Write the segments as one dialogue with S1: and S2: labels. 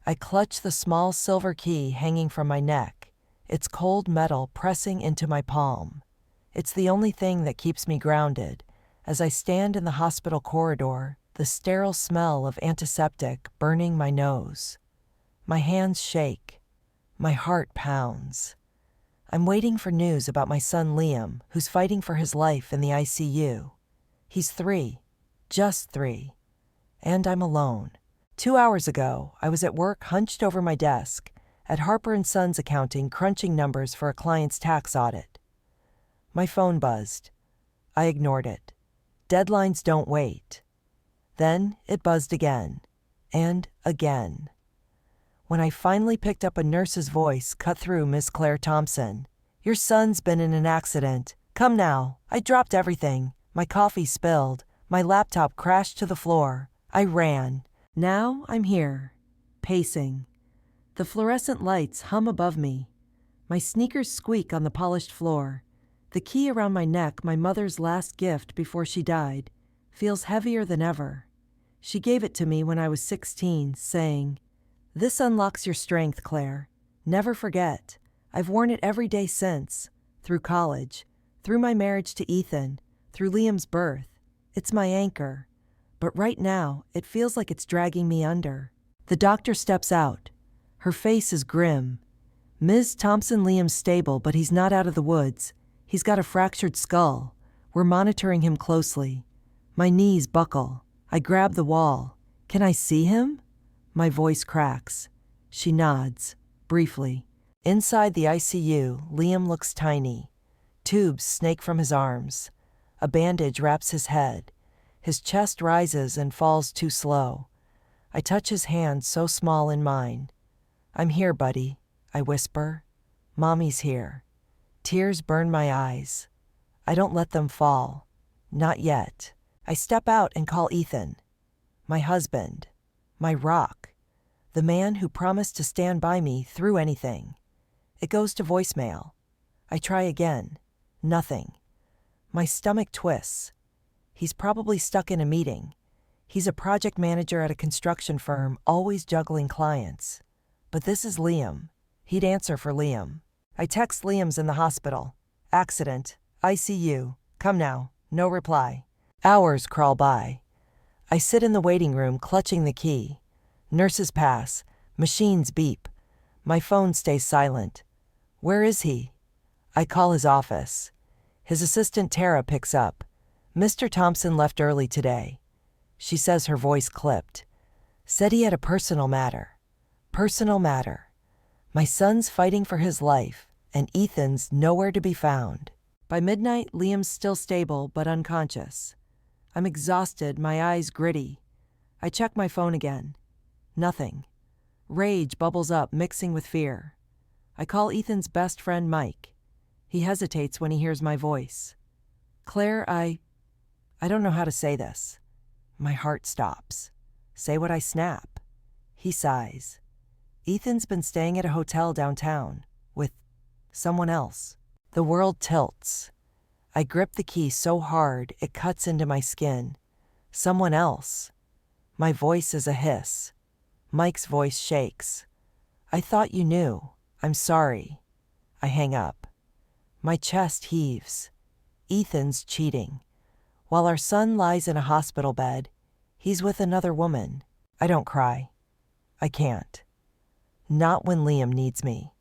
S1: I clutch the small silver key hanging from my neck, its cold metal pressing into my palm. It's the only thing that keeps me grounded. As I stand in the hospital corridor, the sterile smell of antiseptic burning my nose. My hands shake. My heart pounds. I'm waiting for news about my son Liam, who's fighting for his life in the ICU. He's 3. Just 3. And I'm alone. 2 hours ago, I was at work hunched over my desk, at Harper & Sons Accounting crunching numbers for a client's tax audit. My phone buzzed. I ignored it. Deadlines don't wait. Then it buzzed again. And again. When I finally picked up a nurse's voice cut through, "Miss Claire Thompson, your son's been in an accident. Come now." I dropped everything. My coffee spilled. My laptop crashed to the floor. I ran. Now I'm here, pacing. The fluorescent lights hum above me. My sneakers squeak on the polished floor. The key around my neck, my mother's last gift before she died, feels heavier than ever. She gave it to me when I was 16, saying, "This unlocks your strength, Claire. Never forget. I've worn it every day since, through college, through my marriage to Ethan, through Liam's birth. It's my anchor. But right now, it feels like it's dragging me under." The doctor steps out. Her face is grim. "Ms. Thompson, Liam's stable, but he's not out of the woods. He's got a fractured skull. We're monitoring him closely." My knees buckle. I grab the wall. "Can I see him?" My voice cracks. She nods, briefly. Inside the ICU, Liam looks tiny. Tubes snake from his arms. A bandage wraps his head. His chest rises and falls too slow. I touch his hand so small in mine. "I'm here, buddy," I whisper. "Mommy's here." Tears burn my eyes. I don't let them fall. Not yet. I step out and call Ethan. My husband. My rock. The man who promised to stand by me through anything. It goes to voicemail. I try again. Nothing. My stomach twists. He's probably stuck in a meeting. He's a project manager at a construction firm, always juggling clients. But this is Liam. He'd answer for Liam. I text Liam's in the hospital. "Accident. ICU. Come now." No reply. Hours crawl by. I sit in the waiting room clutching the key. Nurses pass. Machines beep. My phone stays silent. "Where is he?" I call his office. His assistant Tara picks up. "Mr. Thompson left early today." She says, her voice clipped. "Said he had a personal matter." Personal matter. My son's fighting for his life, and Ethan's nowhere to be found. By midnight, Liam's still stable but unconscious. I'm exhausted, my eyes gritty. I check my phone again. Nothing. Rage bubbles up, mixing with fear. I call Ethan's best friend, Mike. He hesitates when he hears my voice. "Claire, I don't know how to say this." My heart stops. "Say what I snap." He sighs. "Ethan's been staying at a hotel downtown, with someone else." The world tilts. I grip the key so hard it cuts into my skin. Someone else. My voice is a hiss. Mike's voice shakes. "I thought you knew. I'm sorry." I hang up. My chest heaves. Ethan's cheating. While our son lies in a hospital bed, he's with another woman. I don't cry. I can't. Not when Liam needs me.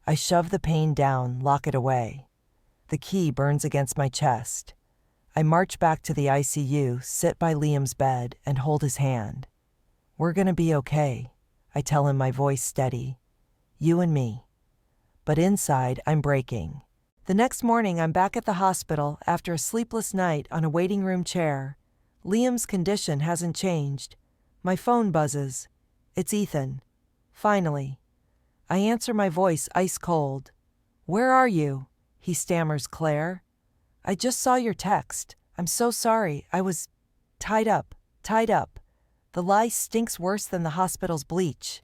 S1: I shove the pain down, lock it away. The key burns against my chest. I march back to the ICU, sit by Liam's bed, and hold his hand. "We're gonna be okay," I tell him, my voice steady. "You and me." But inside, I'm breaking. The next morning, I'm back at the hospital after a sleepless night on a waiting room chair. Liam's condition hasn't changed. My phone buzzes. It's Ethan. Finally. I answer, my voice ice cold. "Where are you?" He stammers, "Claire. I just saw your text. I'm so sorry. I was tied up. The lie stinks worse than the hospital's bleach.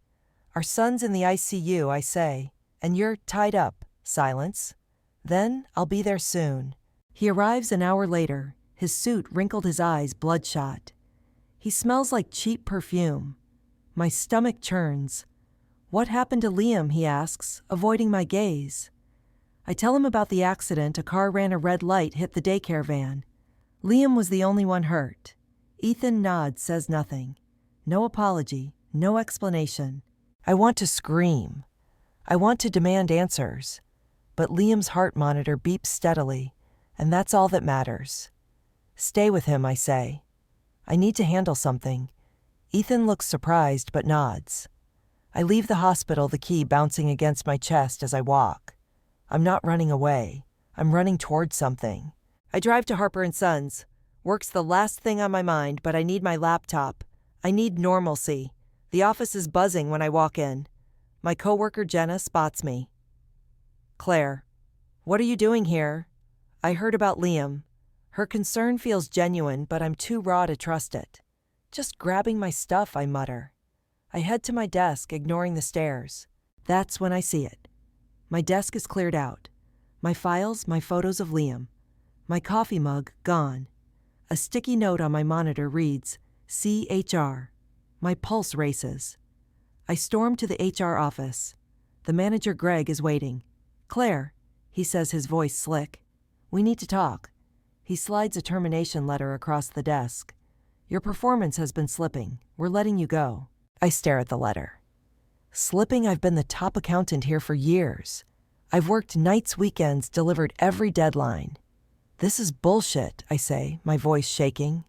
S1: Our son's in the ICU, I say, and you're tied up." Silence. "Then I'll be there soon." He arrives an hour later, his suit wrinkled, his eyes bloodshot. He smells like cheap perfume. My stomach churns. What happened to Liam, he asks, avoiding my gaze. I tell him about the accident. A car ran a red light, hit the daycare van. Liam was the only one hurt. Ethan nods, says nothing. No apology, no explanation. I want to scream. I want to demand answers. But Liam's heart monitor beeps steadily, and that's all that matters. Stay with him, I say. I need to handle something. Ethan looks surprised but nods. I leave the hospital, the key bouncing against my chest as I walk. I'm not running away. I'm running towards something. I drive to Harper & Sons. Work's the last thing on my mind, but I need my laptop. I need normalcy. The office is buzzing when I walk in. My coworker Jenna spots me. Claire, what are you doing here? I heard about Liam. Her concern feels genuine, but I'm too raw to trust it. Just grabbing my stuff, I mutter. I head to my desk, ignoring the stares. That's when I see it. My desk is cleared out. My files, my photos of Liam. My coffee mug, gone. A sticky note on my monitor reads, CHR. My pulse races. I storm to the HR office. The manager, Greg, is waiting. Claire, he says, his voice slick. We need to talk. He slides a termination letter across the desk. Your performance has been slipping. We're letting you go. I stare at the letter. Slipping? I've been the top accountant here for years. I've worked nights, weekends, delivered every deadline. This is bullshit, I say, my voice shaking.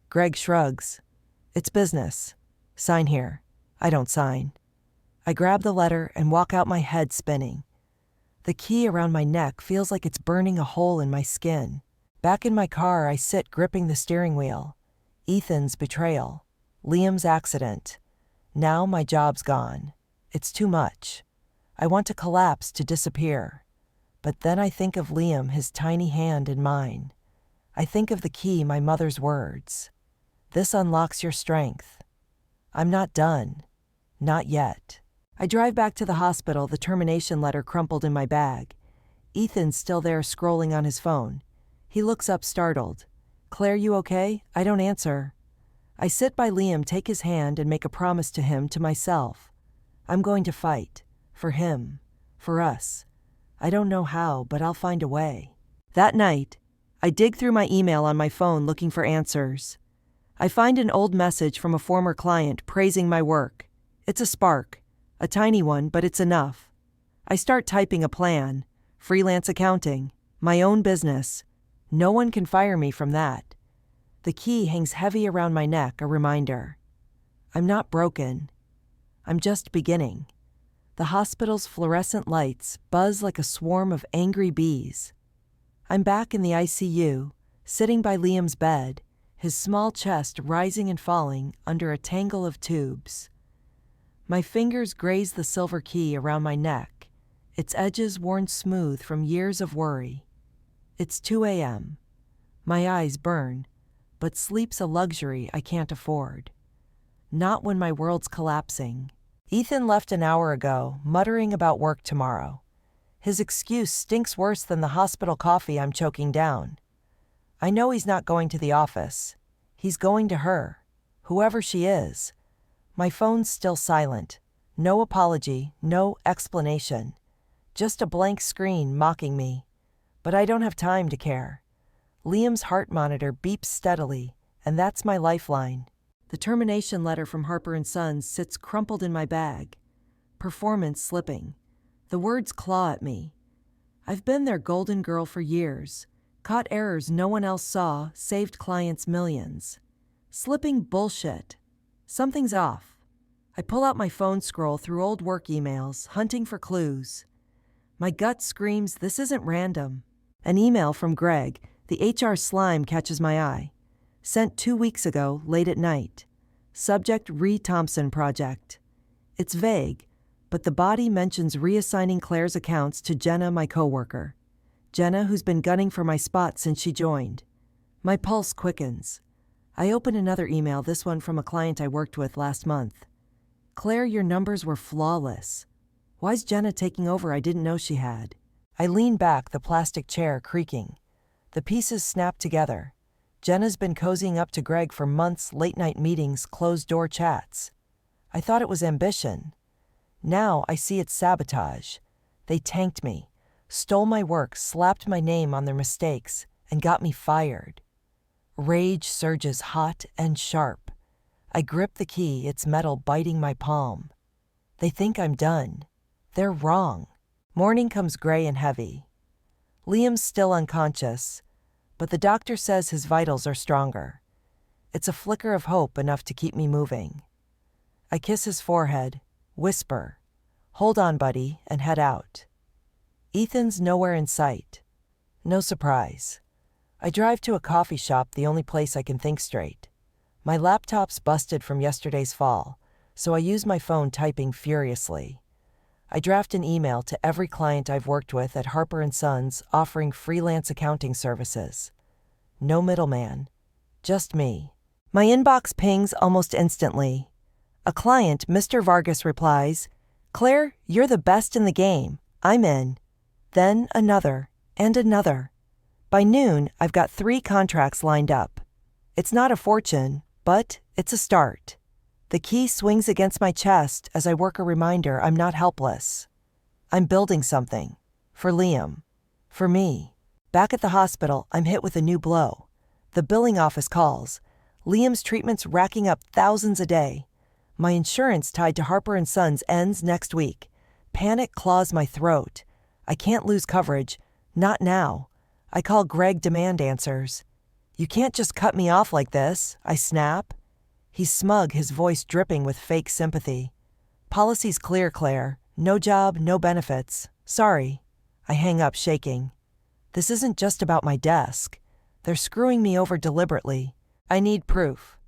S1: Greg shrugs. It's business. Sign here. I don't sign. I grab the letter and walk out, my head spinning. The key around my neck feels like it's burning a hole in my skin. Back in my car, I sit gripping the steering wheel. Ethan's betrayal. Liam's accident. Now my job's gone. It's too much. I want to collapse, to disappear. But then I think of Liam, his tiny hand in mine. I think of the key, my mother's words. This unlocks your strength. I'm not done. Not yet. I drive back to the hospital, the termination letter crumpled in my bag. Ethan's still there, scrolling on his phone. He looks up, startled. Claire, you okay? I don't answer. I sit by Liam, take his hand, and make a promise to him, to myself. I'm going to fight. For him. For us. I don't know how, but I'll find a way. That night, I dig through my email on my phone looking for answers. I find an old message from a former client praising my work. It's a spark. A tiny one, but it's enough. I start typing a plan. Freelance accounting. My own business. No one can fire me from that. The key hangs heavy around my neck, a reminder. I'm not broken. I'm just beginning. The hospital's fluorescent lights buzz like a swarm of angry bees. I'm back in the ICU, sitting by Liam's bed, his small chest rising and falling under a tangle of tubes. My fingers graze the silver key around my neck, its edges worn smooth from years of worry. It's 2 a.m. My eyes burn, but sleep's a luxury I can't afford. Not when my world's collapsing. Ethan left an hour ago, muttering about work tomorrow. His excuse stinks worse than the hospital coffee I'm choking down. I know he's not going to the office. He's going to her, whoever she is. My phone's still silent. No apology, no explanation. Just a blank screen mocking me. But I don't have time to care. Liam's heart monitor beeps steadily, and that's my lifeline. The termination letter from Harper & Sons sits crumpled in my bag. Performance slipping. The words claw at me. I've been their golden girl for years. Caught errors no one else saw, saved clients millions. Slipping bullshit. Something's off. I pull out my phone, scroll through old work emails, hunting for clues. My gut screams, this isn't random. An email from Greg, the HR slime, catches my eye. Sent 2 weeks ago, late at night. Subject, Thompson project. It's vague, but the body mentions reassigning Claire's accounts to Jenna, my coworker. Jenna, who's been gunning for my spot since she joined. My pulse quickens. I open another email, this one from a client I worked with last month. Claire, your numbers were flawless. Why's Jenna taking over? I didn't know she had. I lean back, the plastic chair creaking. The pieces snap together. Jenna's been cozying up to Greg for months, late-night meetings, closed-door chats. I thought it was ambition. Now I see it's sabotage. They tanked me, stole my work, slapped my name on their mistakes, and got me fired. Rage surges hot and sharp. I grip the key, its metal biting my palm. They think I'm done. They're wrong. Morning comes gray and heavy. Liam's still unconscious, but the doctor says his vitals are stronger. It's a flicker of hope, enough to keep me moving. I kiss his forehead, whisper, "Hold on, buddy," and head out. Ethan's nowhere in sight. No surprise. I drive to a coffee shop, the only place I can think straight. My laptop's busted from yesterday's fall, so I use my phone typing furiously. I draft an email to every client I've worked with at Harper & Sons offering freelance accounting services. No middleman, just me. My inbox pings almost instantly. A client, Mr. Vargas, replies, "Claire, you're the best in the game. I'm in." Then another, and another. By noon, I've got 3 contracts lined up. It's not a fortune, but it's a start. The key swings against my chest as I work a reminder I'm not helpless. I'm building something. For Liam. For me. Back at the hospital, I'm hit with a new blow. The billing office calls. Liam's treatment's racking up thousands a day. My insurance tied to Harper & Sons ends next week. Panic claws my throat. I can't lose coverage. Not now. I call Greg. Demand answers. "You can't just cut me off like this," I snap. He's smug, his voice dripping with fake sympathy. "Policy's clear, Claire. No job, no benefits. Sorry." I hang up, shaking. This isn't just about my desk. They're screwing me over deliberately. I need proof.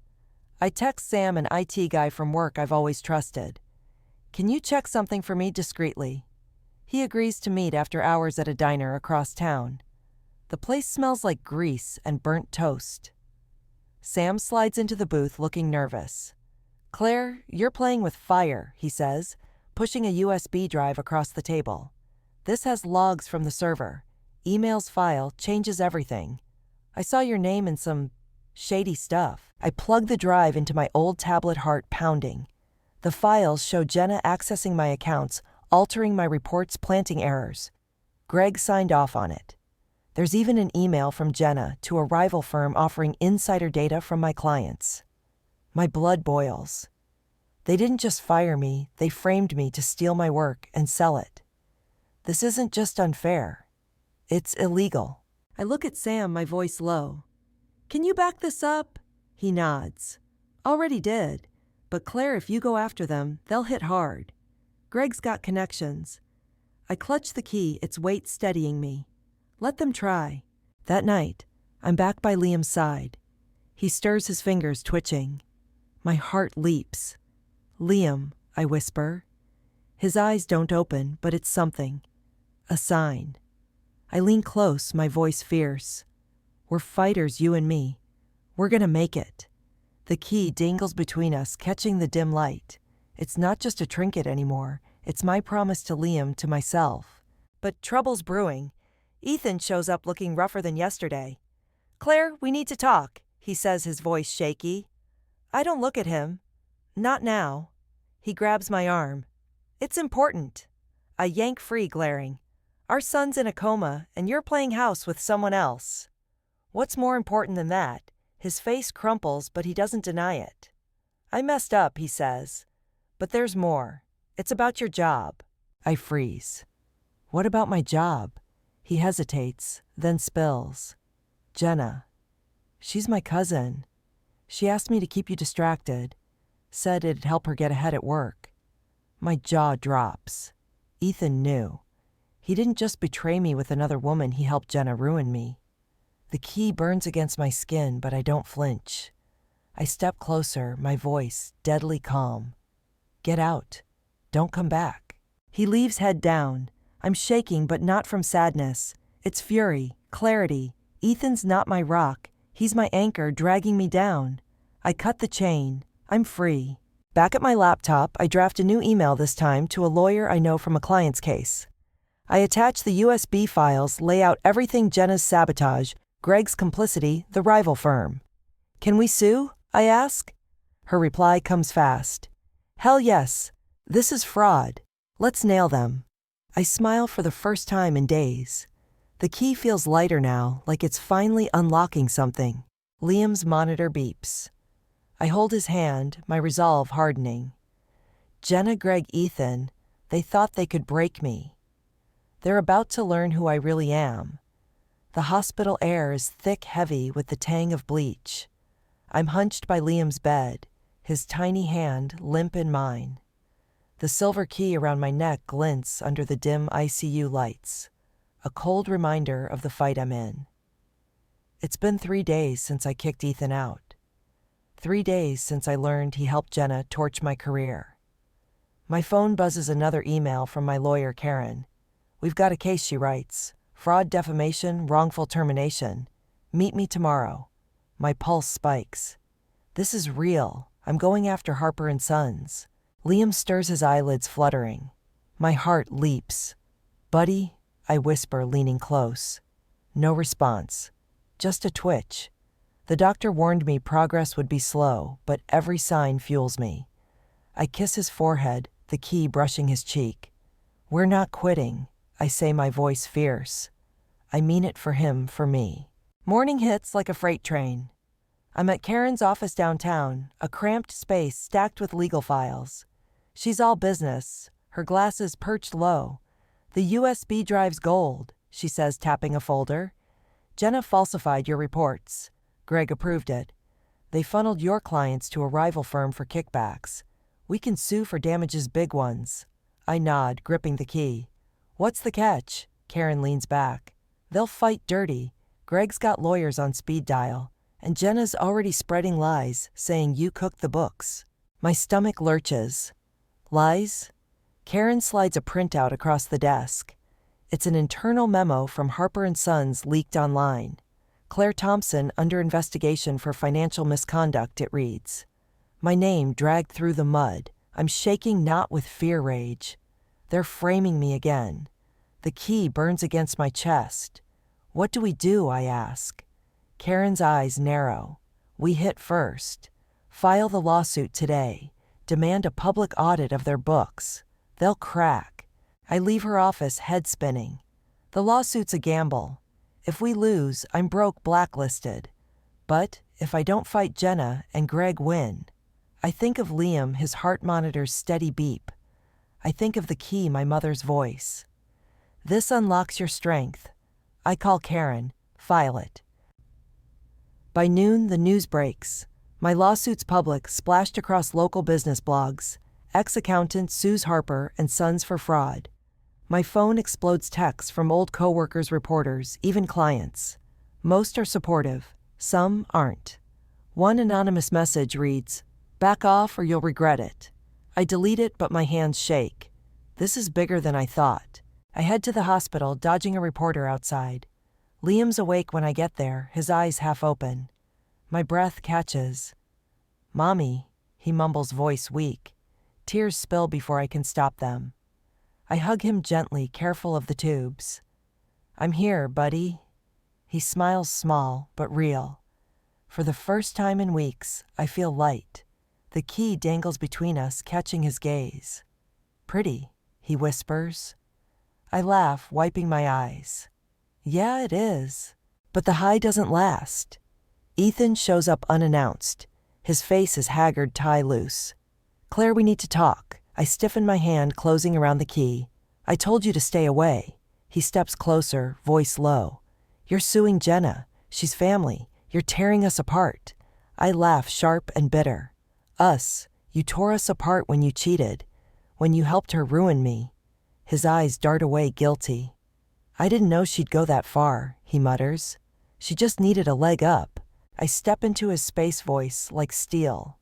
S1: I text Sam, an IT guy from work I've always trusted. "Can you check something for me discreetly?" He agrees to meet after hours at a diner across town. The place smells like grease and burnt toast. Sam slides into the booth looking nervous. "Claire, you're playing with fire," he says, pushing a USB drive across the table. "This has logs from the server. Emails file changes everything. I saw your name in some shady stuff." I plug the drive into my old tablet, heart pounding. The files show Jenna accessing my accounts, altering my reports, planting errors. Greg signed off on it. There's even an email from Jenna to a rival firm offering insider data from my clients. My blood boils. They didn't just fire me, they framed me to steal my work and sell it. This isn't just unfair. It's illegal. I look at Sam, my voice low. "Can you back this up?" He nods. "Already did. But Claire, if you go after them, they'll hit hard. Greg's got connections." I clutch the key, its weight steadying me. Let them try. That night, I'm back by Liam's side. He stirs his fingers, twitching. My heart leaps. "Liam," I whisper. His eyes don't open, but it's something. A sign. I lean close, my voice fierce. "We're fighters, you and me. We're gonna make it." The key dangles between us, catching the dim light. It's not just a trinket anymore. It's my promise to Liam, to myself. But trouble's brewing. Ethan shows up looking rougher than yesterday. "Claire, we need to talk," he says, his voice shaky. I don't look at him. Not now. He grabs my arm. "It's important." I yank free, glaring. "Our son's in a coma, and you're playing house with someone else." "What's more important than that?" His face crumples, but he doesn't deny it. "I messed up," he says. "But there's more. It's about your job." I freeze. "What about my job?" He hesitates, then spills. "Jenna. She's my cousin. She asked me to keep you distracted. Said it'd help her get ahead at work." My jaw drops. Ethan knew. He didn't just betray me with another woman, he helped Jenna ruin me. The key burns against my skin, but I don't flinch. I step closer, my voice deadly calm. "Get out. Don't come back." He leaves, head down. I'm shaking, but not from sadness. It's fury, clarity. Ethan's not my rock. He's my anchor, dragging me down. I cut the chain. I'm free. Back at my laptop, I draft a new email, this time to a lawyer I know from a client's case. I attach the USB files, lay out everything: Jenna's sabotage, Greg's complicity, the rival firm. "Can we sue?" I ask. Her reply comes fast. Hell yes. This is fraud. Let's nail them. I smile for the first time in days. The key feels lighter now, like it's finally unlocking something. Liam's monitor beeps. I hold his hand, my resolve hardening. Jenna, Greg, Ethan, they thought they could break me. They're about to learn who I really am. The hospital air is thick, heavy with the tang of bleach. I'm hunched by Liam's bed, his tiny hand limp in mine. The silver key around my neck glints under the dim ICU lights, a cold reminder of the fight I'm in. It's been 3 days since I kicked Ethan out. 3 days since I learned he helped Jenna torch my career. My phone buzzes another email from my lawyer, Karen. We've got a case, she writes. Fraud, defamation, wrongful termination. Meet me tomorrow. My pulse spikes. This is real. I'm going after Harper and Sons. Liam stirs his eyelids, fluttering. My heart leaps. Buddy, I whisper, leaning close. No response. Just a twitch. The doctor warned me progress would be slow, but every sign fuels me. I kiss his forehead, the key brushing his cheek. We're not quitting, I say, my voice fierce. I mean it for him, for me. Morning hits like a freight train. I'm at Karen's office downtown, a cramped space stacked with legal files. She's all business, her glasses perched low. The USB drive's gold, she says, tapping a folder. Jenna falsified your reports. Greg approved it. They funneled your clients to a rival firm for kickbacks. We can sue for damages, big ones. I nod, gripping the key. What's the catch? Karen leans back. They'll fight dirty. Greg's got lawyers on speed dial, and Jenna's already spreading lies, saying you cooked the books. My stomach lurches. Lies? Karen slides a printout across the desk. It's an internal memo from Harper and Sons leaked online. Claire Thompson under investigation for financial misconduct, it reads. My name dragged through the mud. I'm shaking, not with fear rage. They're framing me again. The key burns against my chest. What do we do, I ask. Karen's eyes narrow. We hit first. File the lawsuit today. Demand a public audit of their books. They'll crack. I leave her office, head spinning. The lawsuit's a gamble. If we lose, I'm broke, blacklisted. But if I don't fight Jenna and Greg win, I think of Liam, his heart monitor's steady beep. I think of the key, my mother's voice. This unlocks your strength. I call Karen. File it. By noon, the news breaks. My lawsuit's public, splashed across local business blogs. Ex-accountant sues Harper and Sons for fraud. My phone explodes texts from old coworkers, reporters, even clients. Most are supportive. Some aren't. One anonymous message reads, "Back off or you'll regret it." I delete it, but my hands shake. This is bigger than I thought. I head to the hospital, dodging a reporter outside. Liam's awake when I get there, his eyes half open. My breath catches. "Mommy," he mumbles, voice weak. Tears spill before I can stop them. I hug him gently, careful of the tubes. "I'm here, buddy." He smiles, small but real. For the first time in weeks, I feel light. The key dangles between us, catching his gaze. "Pretty," he whispers. I laugh, wiping my eyes. Yeah, it is. But the high doesn't last. Ethan shows up unannounced. His face is haggard, tie loose. "Claire, we need to talk." I stiffen my hand, closing around the key. "I told you to stay away." He steps closer, voice low. "You're suing Jenna. She's family. You're tearing us apart." I laugh, sharp and bitter. "Us? You tore us apart when you cheated. When you helped her ruin me." His eyes dart away, guilty. "I didn't know she'd go that far," he mutters. "She just needed a leg up." I step into his space, voice like steel.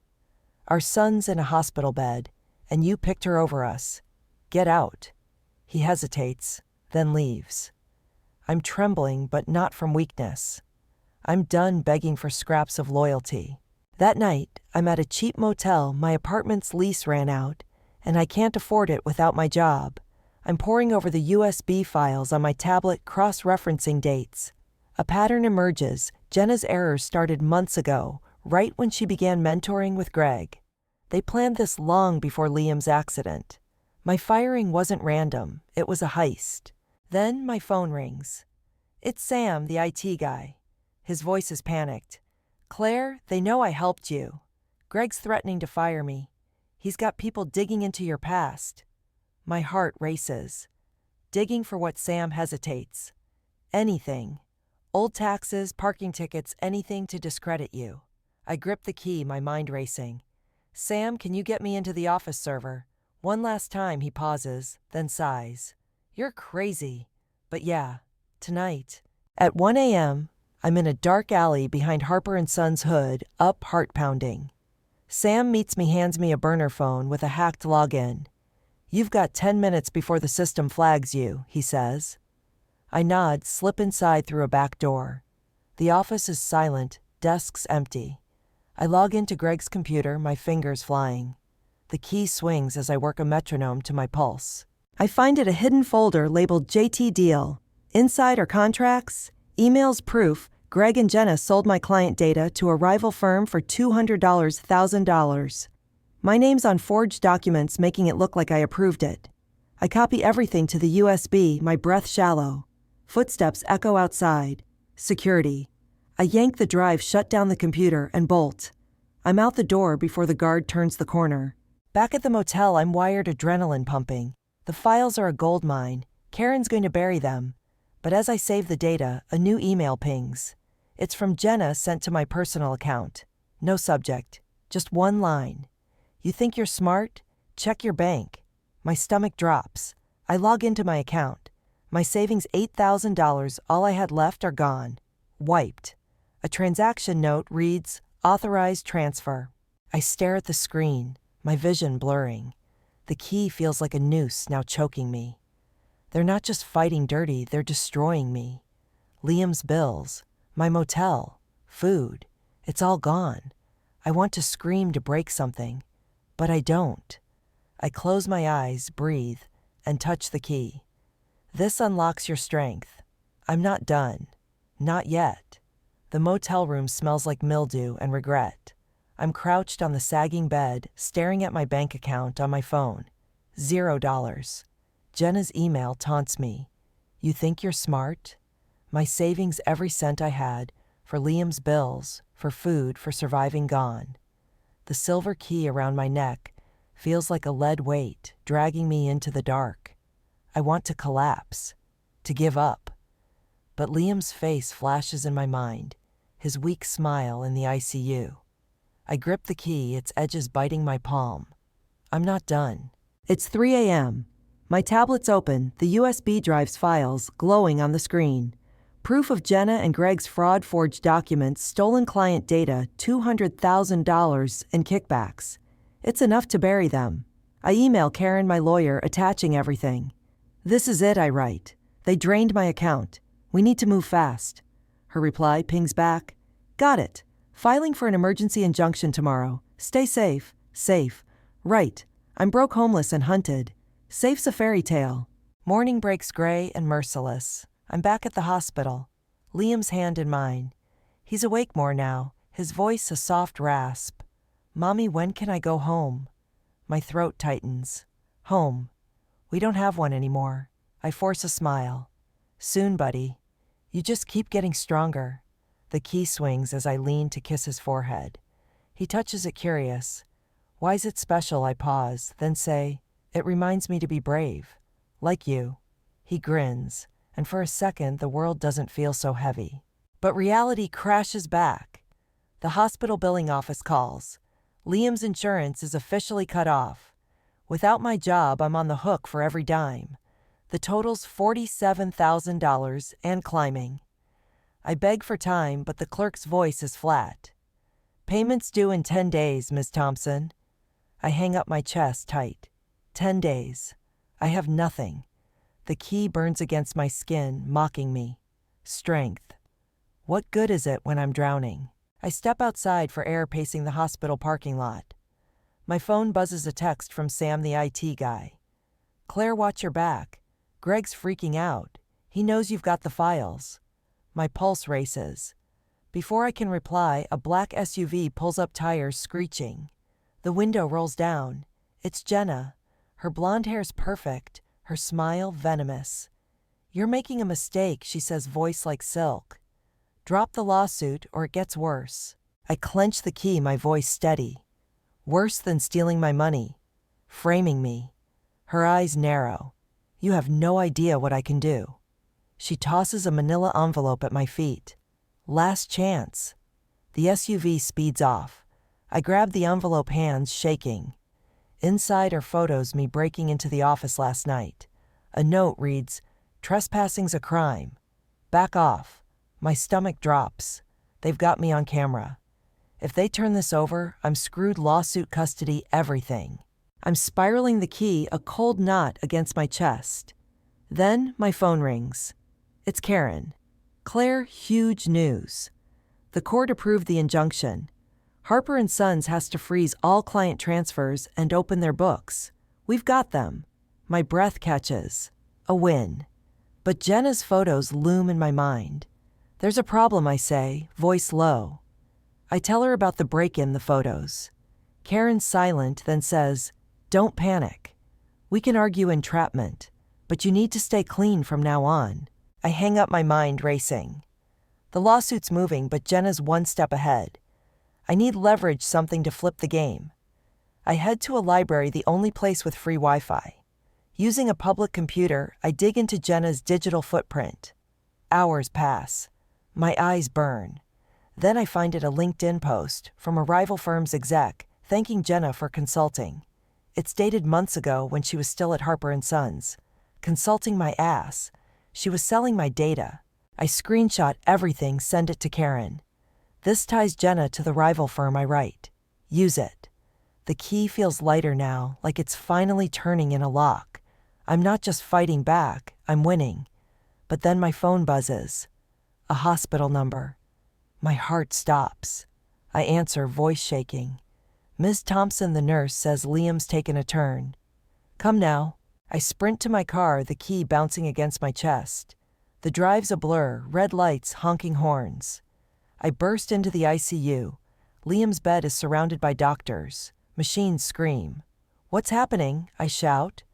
S1: "Our son's in a hospital bed, and you picked her over us. Get out." He hesitates, then leaves. I'm trembling, but not from weakness. I'm done begging for scraps of loyalty. That night, I'm at a cheap motel. My apartment's lease ran out, and I can't afford it without my job. I'm poring over the USB files on my tablet, cross-referencing dates. A pattern emerges. Jenna's errors started months ago, right when she began mentoring with Greg. They planned this long before Liam's accident. My firing wasn't random, it was a heist. Then my phone rings. It's Sam, the IT guy. His voice is panicked. Claire, they know I helped you. Greg's threatening to fire me. He's got people digging into your past. My heart races. Digging for what Sam hesitates. Anything. Old taxes, parking tickets, anything to discredit you. I grip the key, my mind racing. Sam, can you get me into the office server? One last time, he pauses, then sighs. You're crazy. But yeah, tonight. At 1 a.m., I'm in a dark alley behind Harper & Sons' hood, up heart pounding. Sam meets me, hands me a burner phone with a hacked login. You've got 10 minutes before the system flags you, he says. I nod, slip inside through a back door. The office is silent, desks empty. I log into Greg's computer, my fingers flying. The key swings as I work a metronome to my pulse. I find it a hidden folder labeled JT Deal. Inside are contracts, emails, proof. Greg and Jenna sold my client data to a rival firm for $200,000. My name's on forged documents, making it look like I approved it. I copy everything to the USB, my breath shallow. Footsteps echo outside. Security. I yank the drive, shut down the computer, and bolt. I'm out the door before the guard turns the corner. Back at the motel, I'm wired, adrenaline pumping. The files are a gold mine. Karen's going to bury them. But as I save the data, a new email pings. It's from Jenna, sent to my personal account. No subject. Just one line. You think you're smart? Check your bank. My stomach drops. I log into my account. My savings $8,000, all I had left, are gone. Wiped. A transaction note reads, authorized transfer. I stare at the screen, my vision blurring. The key feels like a noose now choking me. They're not just fighting dirty, they're destroying me. Liam's bills, my motel, food, it's all gone. I want to scream to break something, but I don't. I close my eyes, breathe, and touch the key. This unlocks your strength. I'm not done. Not yet. The motel room smells like mildew and regret. I'm crouched on the sagging bed, staring at my bank account on my phone. $0. Jenna's email taunts me. You think you're smart? My savings, every cent I had, for Liam's bills, for food, for surviving, gone. The silver key around my neck feels like a lead weight, dragging me into the dark. I want to collapse, to give up. But Liam's face flashes in my mind, his weak smile in the ICU. I grip the key, its edges biting my palm. I'm not done. It's 3 a.m. My tablet's open, the USB drive's files glowing on the screen. Proof of Jenna and Greg's fraud, forged documents, stolen client data, $200,000 in kickbacks. It's enough to bury them. I email Karen, my lawyer, attaching everything. This is it, I write. They drained my account. We need to move fast. Her reply pings back. Got it. Filing for an emergency injunction tomorrow. Stay safe. Safe. Right. I'm broke, homeless, and hunted. Safe's a fairy tale. Morning breaks gray and merciless. I'm back at the hospital. Liam's hand in mine. He's awake more now, his voice a soft rasp. Mommy, when can I go home? My throat tightens. Home. We don't have one anymore. I force a smile. Soon, buddy. You just keep getting stronger. The key swings as I lean to kiss his forehead. He touches it, curious. Why's it special? I pause, then say, it reminds me to be brave. Like you. He grins, and for a second the world doesn't feel so heavy. But reality crashes back. The hospital billing office calls. Liam's insurance is officially cut off. Without my job, I'm on the hook for every dime. The total's $47,000 and climbing. I beg for time, but the clerk's voice is flat. Payments due in 10 days, Ms. Thompson. I hang up my chest tight. 10 days. I have nothing. The key burns against my skin, mocking me. Strength. What good is it when I'm drowning? I step outside for air, pacing the hospital parking lot. My phone buzzes a text from Sam, the IT guy. Claire, watch your back. Greg's freaking out. He knows you've got the files. My pulse races. Before I can reply, a black SUV pulls up, tires screeching. The window rolls down. It's Jenna. Her blonde hair's perfect, her smile venomous. "You're making a mistake," she says, voice like silk. "Drop the lawsuit or it gets worse." I clench the key, my voice steady. "Worse than stealing my money. Framing me." Her eyes narrow. "You have no idea what I can do." She tosses a manila envelope at my feet. "Last chance." The SUV speeds off. I grab the envelope, hands shaking. Inside are photos me breaking into the office last night. A note reads, "Trespassing's a crime. Back off." My stomach drops. They've got me on camera. If they turn this over, I'm screwed. Lawsuit, custody, everything. I'm spiraling the key, a cold knot against my chest. Then my phone rings. It's Karen. "Claire, huge news. The court approved the injunction. Harper & Sons has to freeze all client transfers and open their books. We've got them." My breath catches. A win. But Jenna's photos loom in my mind. "There's a problem," I say, voice low. I tell her about the break-in, the photos. Karen's silent, then says, "Don't panic. We can argue entrapment, but you need to stay clean from now on." I hang up, my mind racing. The lawsuit's moving, but Jenna's one step ahead. I need leverage, something to flip the game. I head to a library, the only place with free Wi-Fi. Using a public computer, I dig into Jenna's digital footprint. Hours pass. My eyes burn. Then I find it a LinkedIn post from a rival firm's exec thanking Jenna for consulting. It's dated months ago when she was still at Harper & Sons. Consulting my ass. She was selling my data. I screenshot everything, send it to Karen. This ties Jenna to the rival firm, I write. "Use it." The key feels lighter now, like it's finally turning in a lock. I'm not just fighting back, I'm winning. But then my phone buzzes. A hospital number. My heart stops. I answer, voice shaking. "Ms. Thompson," the nurse says, "Liam's taken a turn." "Come now." I sprint to my car, the key bouncing against my chest. The drive's a blur, red lights, honking horns. I burst into the ICU. Liam's bed is surrounded by doctors. Machines scream. "What's happening?" I shout.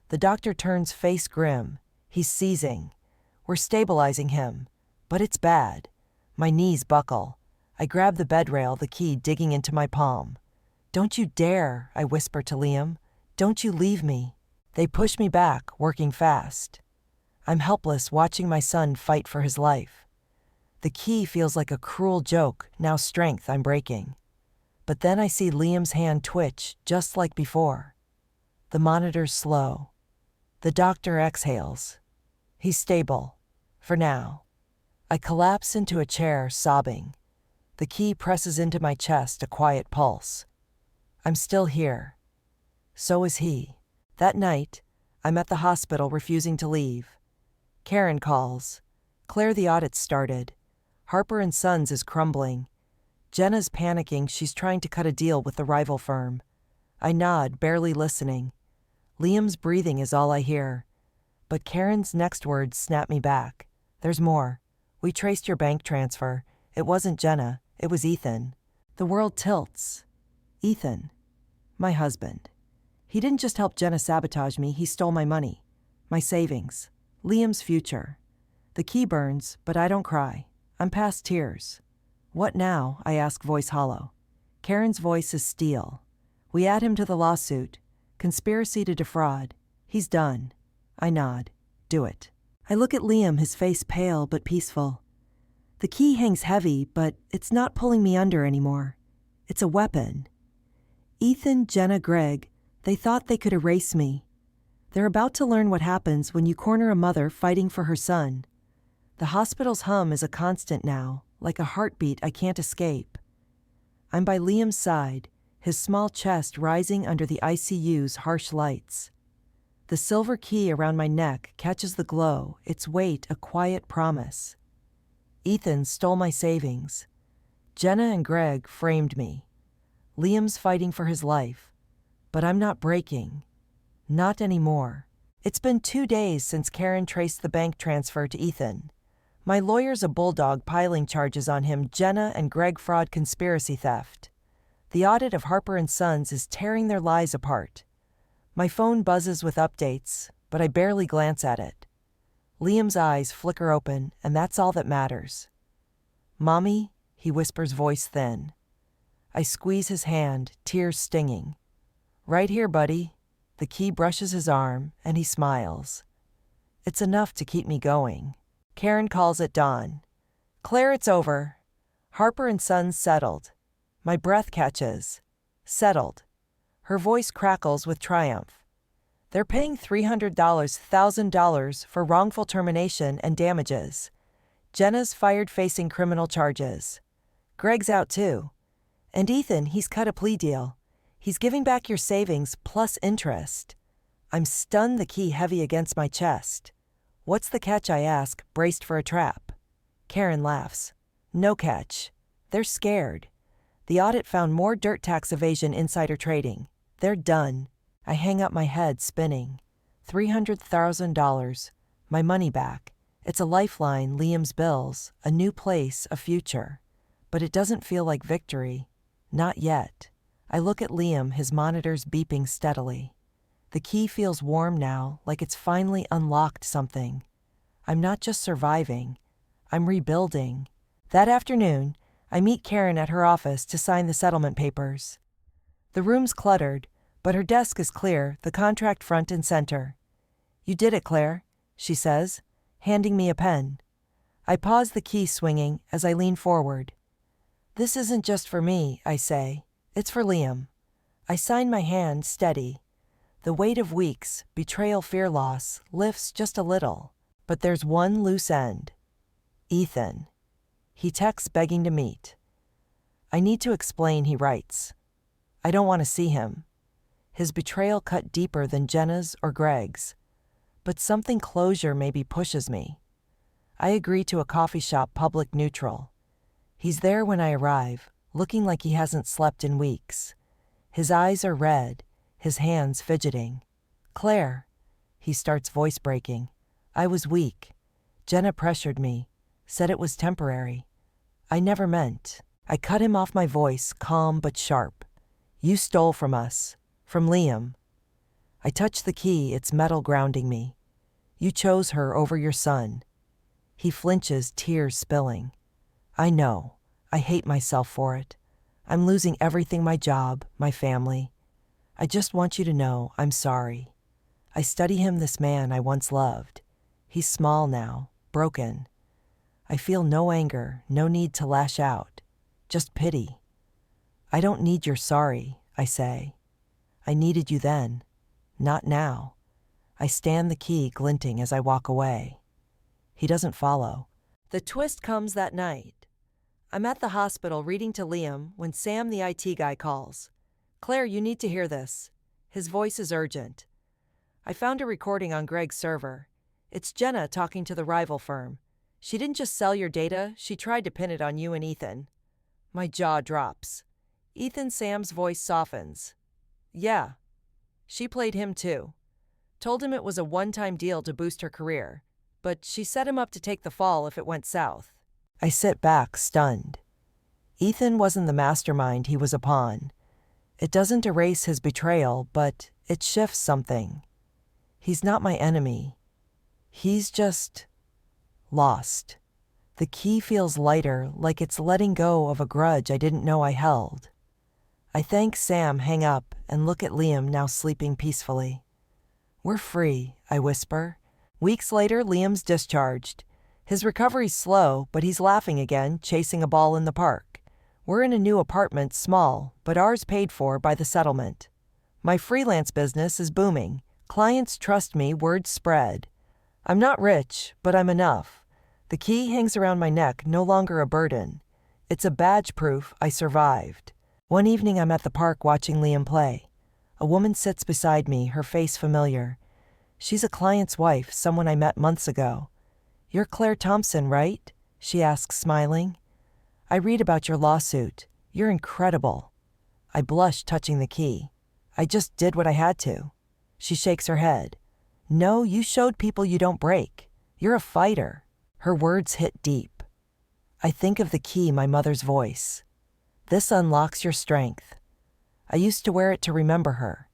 S1: The doctor turns, face grim. He's seizing. "We're stabilizing him. But it's bad." My knees buckle. I grab the bed rail, the key digging into my palm. "Don't you dare," I whisper to Liam. "Don't you leave me." They push me back, working fast. I'm helpless, watching my son fight for his life. The key feels like a cruel joke, now strength I'm breaking. But then I see Liam's hand twitch, just like before. The monitor's slow. The doctor exhales. He's stable. For now. I collapse into a chair, sobbing. The key presses into my chest, a quiet pulse. I'm still here. So is he. That night, I'm at the hospital, refusing to leave. Karen calls. "Claire, the audit's started. Harper & Sons is crumbling. Jenna's panicking, she's trying to cut a deal with the rival firm." I nod, barely listening. Liam's breathing is all I hear. But Karen's next words snap me back. "There's more. We traced your bank transfer. It wasn't Jenna, it was Ethan." The world tilts. Ethan. My husband. He didn't just help Jenna sabotage me, he stole my money. My savings. Liam's future. The key burns, but I don't cry. I'm past tears. "What now?" I ask, voice hollow. Karen's voice is steel. "We add him to the lawsuit. Conspiracy to defraud. He's done." I nod. "Do it." I look at Liam, his face pale but peaceful. The key hangs heavy, but it's not pulling me under anymore. It's a weapon. Ethan, Jenna, Greg, they thought they could erase me. They're about to learn what happens when you corner a mother fighting for her son. The hospital's hum is a constant now, like a heartbeat I can't escape. I'm by Liam's side, his small chest rising under the ICU's harsh lights. The silver key around my neck catches the glow, its weight a quiet promise. Ethan stole my savings. Jenna and Greg framed me. Liam's fighting for his life. But I'm not breaking. Not anymore. It's been 2 days since Karen traced the bank transfer to Ethan. My lawyer's a bulldog, piling charges on him, Jenna and Greg fraud, conspiracy, theft. The audit of Harper & Sons is tearing their lies apart. My phone buzzes with updates, but I barely glance at it. Liam's eyes flicker open, and that's all that matters. "Mommy," he whispers, voice thin. I squeeze his hand, tears stinging. "Right here, buddy." The key brushes his arm, and he smiles. It's enough to keep me going. Karen calls at dawn. "Claire, it's over. Harper & Sons settled." My breath catches. Settled. Her voice crackles with triumph. They're paying $300,000 for wrongful termination and damages. Jenna's fired facing criminal charges. Greg's out too. And Ethan, he's cut a plea deal. He's giving back your savings plus interest. I'm stunned, the key heavy against my chest. "What's the catch?" I ask, braced for a trap. Karen laughs. "No catch. They're scared. The audit found more dirt tax evasion insider trading. They're done." I hang up my head, spinning. $300,000. My money back. It's a lifeline, Liam's bills, a new place, a future. But it doesn't feel like victory. Not yet. I look at Liam, his monitors beeping steadily. The key feels warm now, like it's finally unlocked something. I'm not just surviving. I'm rebuilding. That afternoon, I meet Karen at her office to sign the settlement papers. The room's cluttered, but her desk is clear, the contract front and center. "You did it, Claire," she says, handing me a pen. I pause, the key swinging, as I lean forward. "This isn't just for me," I say. "It's for Liam." I sign, my hand steady. The weight of weeks, betrayal, fear, loss, lifts just a little. But there's one loose end. Ethan. He texts begging to meet. "I need to explain," he writes. I don't want to see him. His betrayal cut deeper than Jenna's or Greg's. But something closure maybe pushes me. I agree to a coffee shop, public neutral. He's there when I arrive, looking like he hasn't slept in weeks. His eyes are red, his hands fidgeting. "Claire," he starts, voice breaking. "I was weak. Jenna pressured me, said it was temporary. I never meant." I cut him off, my voice calm but sharp. "You stole from us, from Liam." I touch the key, its metal grounding me. "You chose her over your son." He flinches, tears spilling. "I know. I hate myself for it. I'm losing everything, my job, my family. I just want you to know I'm sorry." I study him, this man I once loved. He's small now, broken. I feel no anger, no need to lash out. Just pity. "I don't need your sorry," I say. "I needed you then. Not now." I stand, the key glinting as I walk away. He doesn't follow. The twist comes that night. I'm at the hospital reading to Liam when Sam, the IT guy, calls. "Claire, you need to hear this." His voice is urgent. "I found a recording on Greg's server. It's Jenna talking to the rival firm. She didn't just sell your data, she tried to pin it on you and Ethan." My jaw drops. Ethan, Sam's voice softens. "Yeah. She played him too. Told him it was a one-time deal to boost her career, but she set him up to take the fall if it went south." I sit back, stunned. Ethan wasn't the mastermind, he was a pawn. It doesn't erase his betrayal, but it shifts something. He's not my enemy. He's just lost. The key feels lighter, like it's letting go of a grudge I didn't know I held. I thank Sam, hang up, and look at Liam, now sleeping peacefully. "We're free," I whisper. Weeks later, Liam's discharged. His recovery's slow, but he's laughing again, chasing a ball in the park. We're in a new apartment, small, but ours paid for by the settlement. My freelance business is booming. Clients trust me, word spread. I'm not rich, but I'm enough. The key hangs around my neck, no longer a burden. It's a badge proof I survived. One evening I'm at the park watching Liam play. A woman sits beside me, her face familiar. She's a client's wife, someone I met months ago. "You're Claire Thompson, right?" she asks, smiling. "I read about your lawsuit. You're incredible." I blush, touching the key. "I just did what I had to." She shakes her head. "No, you showed people you don't break. You're a fighter." Her words hit deep. I think of the key, my mother's voice. "This unlocks your strength. I used to wear it to remember her.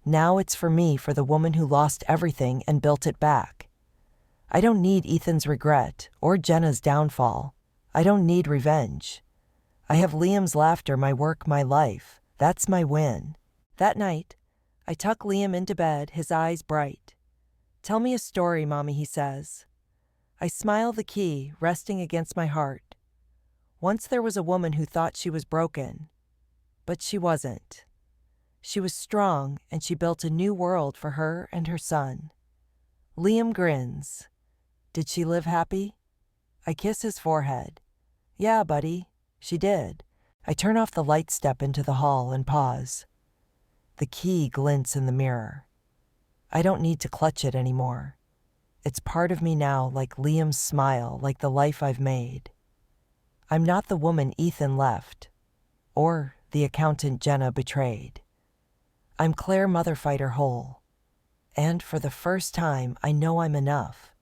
S1: Now it's for me, for the woman who lost everything and built it back. I don't need Ethan's regret or Jenna's downfall. I don't need revenge. I have Liam's laughter, my work, my life. That's my win. That night, I tuck Liam into bed, his eyes bright. "Tell me a story, Mommy," he says. I smile, the key resting against my heart. Once there was a woman who thought she was broken, but she wasn't. She was strong, and she built a new world for her and her son. Liam grins. Did she live happy? I kiss his forehead. Yeah, buddy, she did. I turn off the light, step into the hall, and pause. The key glints in the mirror. I don't need to clutch it anymore. It's part of me now, like Liam's smile, like the life I've made. I'm not the woman Ethan left, or the accountant Jenna betrayed. I'm Claire, mother fighter whole. And for the first time, I know I'm enough.